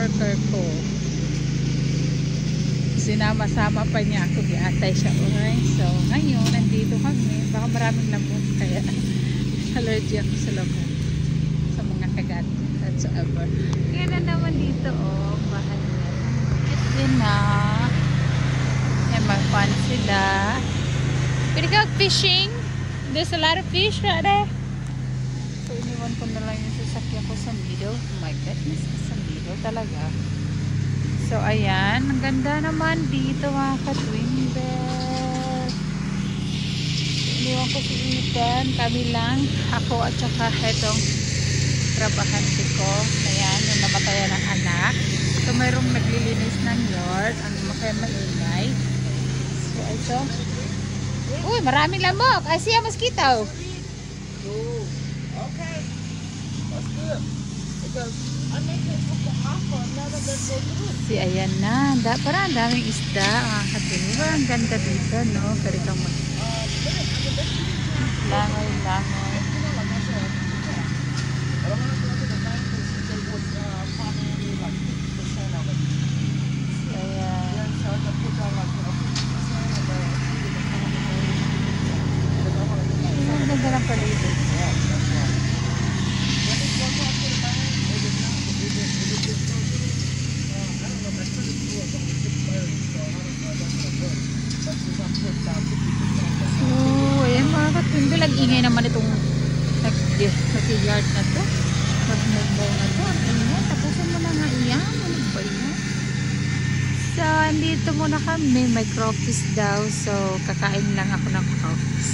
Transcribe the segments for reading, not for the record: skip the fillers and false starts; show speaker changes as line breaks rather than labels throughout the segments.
coworker ko. Sinama-sama pa niya ako, giatay siya. Okay? So, ngayon, nandito kami. Baka maraming lamok, kaya allergy ako sa lamok. Sa mga kagat. Whatsoever. Kaya na naman dito, oh. Bahay niya. Cute din na. Yan, mag-fun sila. Pwede ka fishing? There's a lot of fish right there. So, iniwan ko na lang yung sasakyan ko sa middle. Oh my goodness, sa middle talaga. So, ayan. Ang ganda naman dito, mga ka-twinbel. Iniwan ko si Ethan. Kami lang. Ako at saka itong trabahante ko. Ayan, yung namatayan ng anak. So, mayroong naglilinis ng yard. Ang maingay. So, ito. Uy, maraming lamok. I see a mosquito.
Okay. That's good. Because I make it look the offer. Now that they're so good.
Si ayan na. Parang daming isda. Mga ka-twinbel. Ang ganda dito, no? Pwede kang langoy-langoy. Ang ganda ng paligid. So, ayan mga ka-twinbel. Ang-ingay naman itong nag-yard na to. Mag-move na to. Ang ingay. Tapusin mo na nga iyan. Ano ba yan? So, andito muna kami. May crawfish daw. So, kakain lang ako ng crawfish.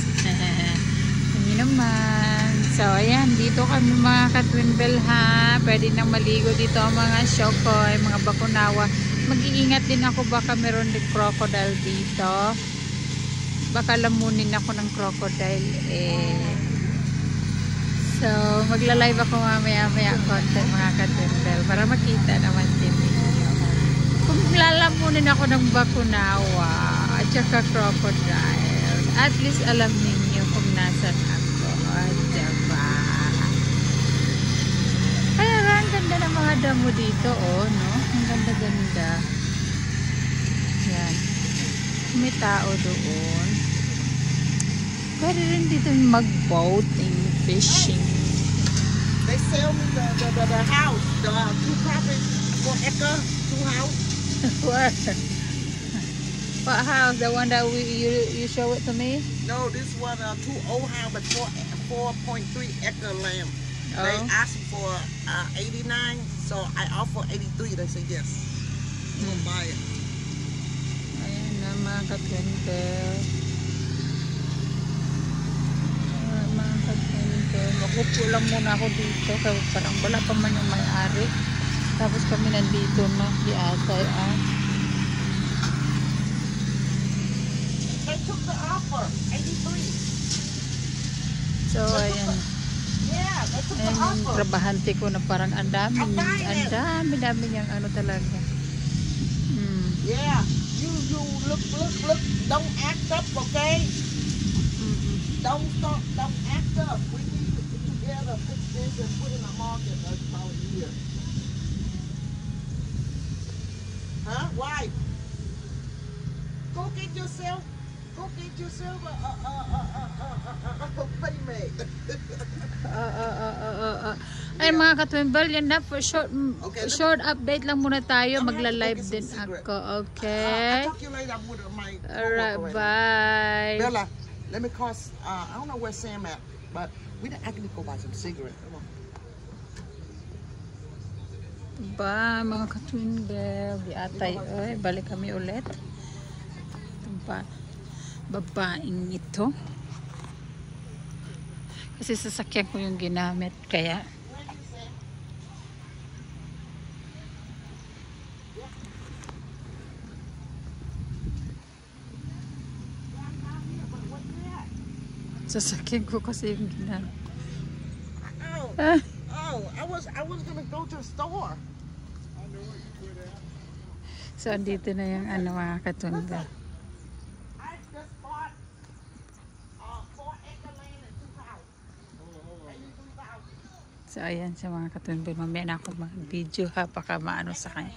Hindi naman. So, ayan. Dito kami mga ka-twinbel ha. Pwede nang maligo dito ang mga shokoy, mga bakunawa. Mag-iingat din ako. Baka meron din crocodile dito. Baka lamunin ako ng crocodile. So, magla-live ako mamaya-maya content mga ka-twinbel. Para makita naman din ninyo. Kung lalamunin ako ng bakunawa at saka crocodile, at least alam ninyo kung nasan ako. Diba? Kaya ang ganda ng mga damo dito, oh, no? Ang ganda-ganda. Yan. May tao doon. Pwede rin dito mag-boating, fishing.
They sell me the house, the two properties for acre, two house.
Where? What house? The one that you show it to me?
No, this one two old house, but 4.3 acre land. They
Oh.
asked for 89, so I offer 83. They say yes. You'll buy it.
Ayan na mga ka-twinbel. Mga ka-twinbel. Makupo lang muna ako dito. Kasi parang wala pa man yung may-ari. Tapos kami nandito na. Di atay
They took the offer 83.
So ayan.
Yeah, they took the
Ayan yung
offer.
trabahante ko na parang ang dami niyang ano talaga.
Yeah, you look. Don't act up, okay? Don't act up. We need to get together, fix this, and put in a market. That's about a year. Huh? Why? Go get yourself a playmate.
Ay mga ka-twinbel, yan na for
Okay,
short update lang muna tayo.
I'm gonna
Magla-live
go get
din
some cigarette.
ako.
I'll
Okay?
talk to you later. I'm with my
Alright,
coworker
bye.
Bella, let me call. I don't know where Sam at, but I can go buy some cigarettes. Come on.
Bye mga ka-twinbel. Di atay. Ay, balik kami ulit. Itong babaeng ito. Kasi sasakyan ko yung ginamit. Kaya sasakyan ko kasi yung ginamit.
I was gonna go to the store.
So, andito na yung ano mga ka-twinbel.
I just bought 4 acre land and 2 houses. 83,000.
So, ayan sa mga katunbol. Mamaya na ako mag-video ha. Baka maano sa kanya.